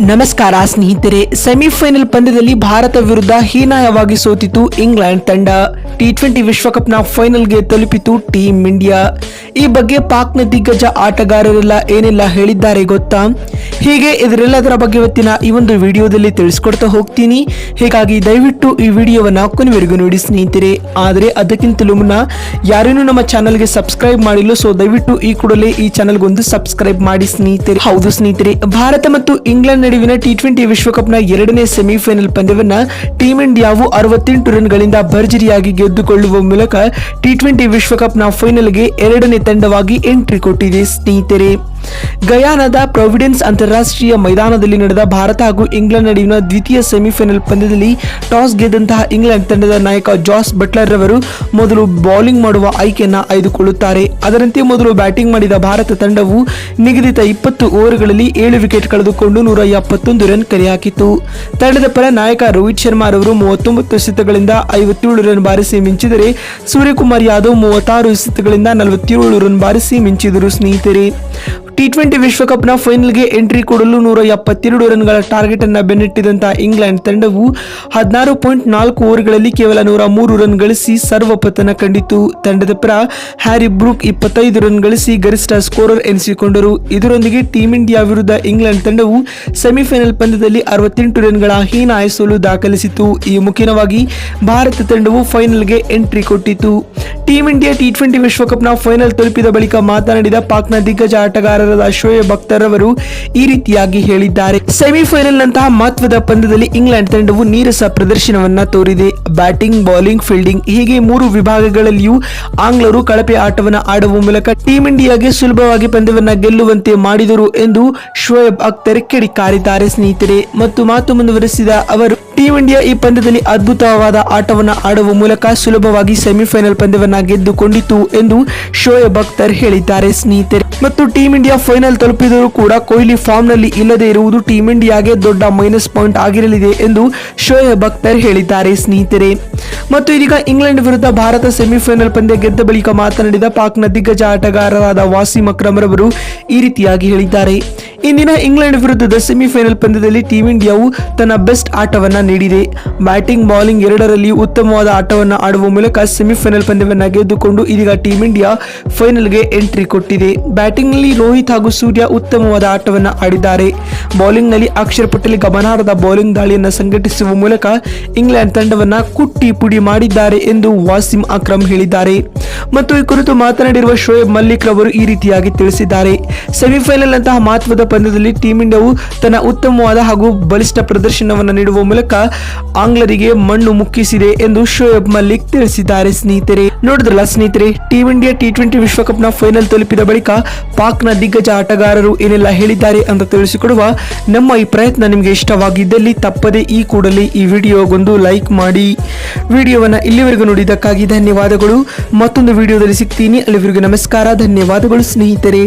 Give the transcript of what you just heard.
ನಮಸ್ಕಾರ ಸ್ನೇಹಿತರೆ. ಸೆಮಿಫೈನಲ್ ಪಂದ್ಯದಲ್ಲಿ ಭಾರತ ವಿರುದ್ಧ ಹೀನಾಯವಾಗಿ ಸೋತಿತು ಇಂಗ್ಲೆಂಡ್ ತಂಡ. ಟಿ20 ವಿಶ್ವಕಪ್ನ ಫೈನಲ್ಗೆ ತಲುಪಿತು ಟೀಂ ಇಂಡಿಯಾ. ಈ ಬಗ್ಗೆ ಪಾಕ್ನ ದಿಗ್ಗಜ ಆಟಗಾರರೆಲ್ಲ ಏನೆಲ್ಲ ಹೇಳಿದ್ದಾರೆ ಗೊತ್ತಾ? ಹೀಗೆ ಇದರೆಲ್ಲದರ ಬಗ್ಗೆ ಇವತ್ತಿನ ಈ ಒಂದು ವಿಡಿಯೋದಲ್ಲಿ ತಿಳಿಸ್ಕೊಡ್ತಾ ಹೋಗ್ತೀನಿ. ಹೀಗಾಗಿ ದಯವಿಟ್ಟು ಈ ವಿಡಿಯೋವನ್ನ ಕೊನೆವರೆಗೂ ನೋಡಿ ಸ್ನೇಹಿತರೆ. ಆದರೆ ಅದಕ್ಕಿಂತಲೂ ಮುನ್ನ ಯಾರೇನೂ ನಮ್ಮ ಚಾನಲ್ಗೆ ಸಬ್ಸ್ಕ್ರೈಬ್ ಮಾಡಿಲ್ಲ, ಸೊ ದಯವಿಟ್ಟು ಈ ಕೂಡಲೇ ಈ ಚಾನಲ್ಗೊಂದು ಸಬ್ಸ್ಕ್ರೈಬ್ ಮಾಡಿ ಸ್ನೇಹಿತರೆ. ಹೌದು ಸ್ನೇಹಿತರೆ, ಭಾರತ ಮತ್ತು ಇಂಗ್ಲೆಂಡ್ ನಡುವಿನ ಟಿ20 ವಿಶ್ವಕಪ್ನ ಎರಡನೇ ಸೆಮಿಫೈನಲ್ ಪಂದ್ಯವನ್ನ ಟೀಂ ಇಂಡಿಯಾವು 68 ರನ್ಗಳಿಂದ ಭರ್ಜರಿಯಾಗಿ ಗೆದ್ದುಕೊಳ್ಳುವ ಮೂಲಕ ಟಿ20 ವಿಶ್ವಕಪ್ನ ಫೈನಲ್ಗೆ ಎರಡನೇ ತಂಡವಾಗಿ ಎಂಟ್ರಿ ಕೊಟ್ಟಿದೆ ಸ್ನೇಹಿತರೆ. ಗಯಾನಾದ ಪ್ರೊವಿಡೆನ್ಸ್ ಅಂತಾರಾಷ್ಟ್ರೀಯ ಮೈದಾನದಲ್ಲಿ ನಡೆದ ಭಾರತ ಹಾಗೂ ಇಂಗ್ಲೆಂಡ್ ನಡುವಿನ ದ್ವಿತೀಯ ಸೆಮಿಫೈನಲ್ ಪಂದ್ಯದಲ್ಲಿ ಟಾಸ್ ಗೆದ್ದಂತಹ ಇಂಗ್ಲೆಂಡ್ ತಂಡದ ನಾಯಕ ಜಾಸ್ ಬಟ್ಲರ್ ರವರು ಮೊದಲು ಬೌಲಿಂಗ್ ಮಾಡುವ ಆಯ್ಕೆಯನ್ನ ಆಯ್ದುಕೊಳ್ಳುತ್ತಾರೆ. ಅದರಂತೆ ಮೊದಲು ಬ್ಯಾಟಿಂಗ್ ಮಾಡಿದ ಭಾರತ ತಂಡವು ನಿಗದಿತ 20 ಓವರ್ಗಳಲ್ಲಿ 7 ವಿಕೆಟ್ ಕಳೆದುಕೊಂಡು 171 ರನ್ ಕಲೆ ಹಾಕಿತು. ತಂಡದ ಪರ ನಾಯಕ ರೋಹಿತ್ ಶರ್ಮಾ ರವರು 39 ಎಸೆತಗಳಿಂದ 57 ರನ್ ಬಾರಿಸಿ ಮಿಂಚಿದರೆ ಸೂರ್ಯಕುಮಾರ್ ಯಾದವ್ 36 ಎಸೆತಗಳಿಂದ 47 ರನ್ ಬಾರಿಸಿ ಮಿಂಚಿದರು ಸ್ನೇಹಿತರೆ. ಟಿ20 ವಿಶ್ವಕಪ್ನ ಫೈನಲ್ಗೆ ಎಂಟ್ರಿ ಕೊಡಲು 172 ರನ್ಗಳ ಟಾರ್ಗೆಟ್ ಅನ್ನು ಬೆನ್ನಟ್ಟಿದಂತಹ ಇಂಗ್ಲೆಂಡ್ ತಂಡವು 16.4 ಓವರ್ಗಳಲ್ಲಿ ಕೇವಲ 103 ರನ್ ಗಳಿಸಿ ಸರ್ವಪತನ ಕಂಡಿತು. ತಂಡದ ಪರ ಹ್ಯಾರಿ ಬ್ರೂಕ್ 25 ರನ್ ಗಳಿಸಿ ಗರಿಷ್ಠ ಸ್ಕೋರರ್ ಎನಿಸಿಕೊಂಡರು. ಇದರೊಂದಿಗೆ ಟೀಂ ಇಂಡಿಯಾ ವಿರುದ್ಧ ಇಂಗ್ಲೆಂಡ್ ತಂಡವು ಸೆಮಿಫೈನಲ್ ಪಂದ್ಯದಲ್ಲಿ 68 ರನ್ಗಳ ಹೀನಾಯ ಸೋಲು ದಾಖಲಿಸಿತು. ಈ ಮುಖೇನವಾಗಿ ಭಾರತ ತಂಡವು ಫೈನಲ್ಗೆ ಎಂಟ್ರಿ ಕೊಟ್ಟಿತು. ಟೀಂ ಇಂಡಿಯಾ ಟಿ20 ವಿಶ್ವಕಪ್ನ ಫೈನಲ್ ತಲುಪಿದ ಬಳಿಕ ಮಾತನಾಡಿದ ಪಾಕ್ನ ದಿಗ್ಗಜ ಆಟಗಾರರಾದ ಶೋಯಬ್ ಅಖ್ತರ್ ಅವರು ಈ ರೀತಿಯಾಗಿ ಹೇಳಿದ್ದಾರೆ. ಸೆಮಿಫೈನಲ್ ನಂತಹ ಮಹತ್ವದ ಪಂದ್ಯದಲ್ಲಿ ಇಂಗ್ಲೆಂಡ್ ತಂಡವು ನೀರಸ ಪ್ರದರ್ಶನವನ್ನ ತೋರಿದೆ. ಬ್ಯಾಟಿಂಗ್, ಬೌಲಿಂಗ್, ಫೀಲ್ಡಿಂಗ್ ಹೀಗೆ 3 ವಿಭಾಗಗಳಲ್ಲಿಯೂ ಆಂಗ್ಲರು ಕಳಪೆ ಆಟವನ್ನು ಆಡುವ ಮೂಲಕ ಟೀಂ ಇಂಡಿಯಾಗೆ ಸುಲಭವಾಗಿ ಪಂದ್ಯವನ್ನ ಗೆಲ್ಲುವಂತೆ ಮಾಡಿದರು ಎಂದು ಶೋಯಬ್ ಅಖ್ತರ್ ಕಿಡಿಕಾರಿದ್ದಾರೆ ಸ್ನೇಹಿತರೆ. ಮತ್ತು ಮಾತು ಮುಂದುವರೆಸಿದ ಅವರು, ಟೀಂ ಇಂಡಿಯಾ ಈ ಪಂದ್ಯದಲ್ಲಿ ಅದ್ಭುತವಾದ ಆಟವನ್ನು ಆಡುವ ಮೂಲಕ ಸುಲಭವಾಗಿ ಸೆಮಿಫೈನಲ್ ಪಂದ್ಯವನ್ನ ಗೆದ್ದುಕೊಂಡಿತು ಎಂದು ಶೋಯಬ್ ಅಖ್ತರ್ ಹೇಳಿದ್ದಾರೆ ಸ್ನೇಹಿತರೆ. ಮತ್ತು ಟೀಂ ಇಂಡಿಯಾ ಫೈನಲ್ ತಲುಪಿದರೂ ಕೂಡ ಕೊಹ್ಲಿ ಫಾರ್ಮ್ ನಲ್ಲಿ ಇಲ್ಲದೆ ಇರುವುದು ಟೀಂ ಇಂಡಿಯಾಗೆ ದೊಡ್ಡ ಮೈನಸ್ ಪಾಯಿಂಟ್ ಆಗಿರಲಿದೆ ಎಂದು ಶೋಯಬ್ ಅಖ್ತರ್ ಹೇಳಿದ್ದಾರೆ ಸ್ನೇಹಿತರೆ. ಮತ್ತು ಇದೀಗ ಇಂಗ್ಲೆಂಡ್ ವಿರುದ್ಧ ಭಾರತ ಸೆಮಿಫೈನಲ್ ಪಂದ್ಯ ಗೆದ್ದ ಬಳಿಕ ಮಾತನಾಡಿದ ಪಾಕ್ನ ದಿಗ್ಗಜ ಆಟಗಾರರಾದ ವಾಸಿಂ ಅಕ್ರಮ್ ರವರು ಈ ರೀತಿಯಾಗಿ ಹೇಳಿದ್ದಾರೆ. ಇಂದಿನ ಇಂಗ್ಲೆಂಡ್ ವಿರುದ್ಧದ ಸೆಮಿಫೈನಲ್ ಪಂದ್ಯದಲ್ಲಿ ಟೀಂ ಇಂಡಿಯಾವು ತನ್ನ ಬೆಸ್ಟ್ ಆಟವನ್ನ ನೀಡಿದೆ. ಬ್ಯಾಟಿಂಗ್, ಬೌಲಿಂಗ್ ಎರಡರಲ್ಲಿ ಉತ್ತಮವಾದ ಆಟವನ್ನು ಆಡುವ ಮೂಲಕ ಸೆಮಿಫೈನಲ್ ಪಂದ್ಯವನ್ನ ಗೆದ್ದುಕೊಂಡು ಇದೀಗ ಟೀಂ ಇಂಡಿಯಾ ಫೈನಲ್ಗೆ ಎಂಟ್ರಿ ಕೊಟ್ಟಿದೆ. ಬ್ಯಾಟಿಂಗ್ ನಲ್ಲಿ ರೋಹಿತ್ ಹಾಗೂ ಸೂರ್ಯ ಉತ್ತಮವಾದ ಆಟವನ್ನು ಆಡಿದ್ದಾರೆ. ಬೌಲಿಂಗ್ ನಲ್ಲಿ ಅಕ್ಷರ್ ಪಟೇಲ್ ಗಮನಾರ್ಹ ಬೌಲಿಂಗ್ ದಾಳಿಯನ್ನು ಸಂಘಟಿಸುವ ಮೂಲಕ ಇಂಗ್ಲೆಂಡ್ ತಂಡವನ್ನ ಕುಟ್ಟಿ ಪುಡಿ ಮಾಡಿದ್ದಾರೆ ಎಂದು ವಾಸಿಂ ಅಕ್ರಮ್ ಹೇಳಿದ್ದಾರೆ. ಮತ್ತು ಈ ಕುರಿತು ಮಾತನಾಡಿರುವ ಶೋಯಬ್ ಮಲ್ಲಿಕ್ ರವರು ಈ ರೀತಿಯಾಗಿ ತಿಳಿಸಿದ್ದಾರೆ. ಸೆಮಿಫೈನಲ್ ನಂತಹ ಮಹತ್ವದ ಪಂದ್ಯದಲ್ಲಿ ಟೀಂ ಇಂಡಿಯಾವು ತನ್ನ ಉತ್ತಮವಾದ ಹಾಗೂ ಬಲಿಷ್ಠ ಪ್ರದರ್ಶನವನ್ನು ನೀಡುವ ಮೂಲಕ ಆಂಗ್ಲರಿಗೆ ಮಣ್ಣು ಮುಕ್ಕಿಸಿದೆ ಎಂದು ಶೋಯಬ್ ಮಲ್ಲಿಕ್ ತಿಳಿಸಿದ್ದಾರೆ ಸ್ನೇಹಿತರೆ. ನೋಡಿದ್ರಲ್ಲ ಸ್ನೇಹಿತರೆ, ಟೀಂ ಇಂಡಿಯಾ ಟಿ20 ವಿಶ್ವಕಪ್ನ ಫೈನಲ್ ತಲುಪಿದ ಬಳಿಕ ಪಾಕ್ನ ದಿಗ್ಗಜ ಆಟಗಾರರು ಏನೆಲ್ಲ ಹೇಳಿದ್ದಾರೆ ಅಂತ ತಿಳಿಸಿಕೊಡುವ ನಮ್ಮ ಈ ಪ್ರಯತ್ನ ನಿಮಗೆ ಇಷ್ಟವಾಗಿದ್ದಲ್ಲಿ ತಪ್ಪದೆ ಈ ಕೂಡಲೇ ಈ ವಿಡಿಯೋಗೊಂದು ಲೈಕ್ ಮಾಡಿ. ವಿಡಿಯೋವನ್ನ ಇಲ್ಲಿವರೆಗೂ ನೋಡಿದ್ದಕ್ಕಾಗಿ ಧನ್ಯವಾದಗಳು. ಮತ್ತೊಂದು ವಿಡಿಯೋದಲ್ಲಿ ಸಿಗ್ತೀನಿ. ಅಲ್ಲಿವರೆಗೂ ನಮಸ್ಕಾರ, ಧನ್ಯವಾದಗಳು ಸ್ನೇಹಿತರೆ.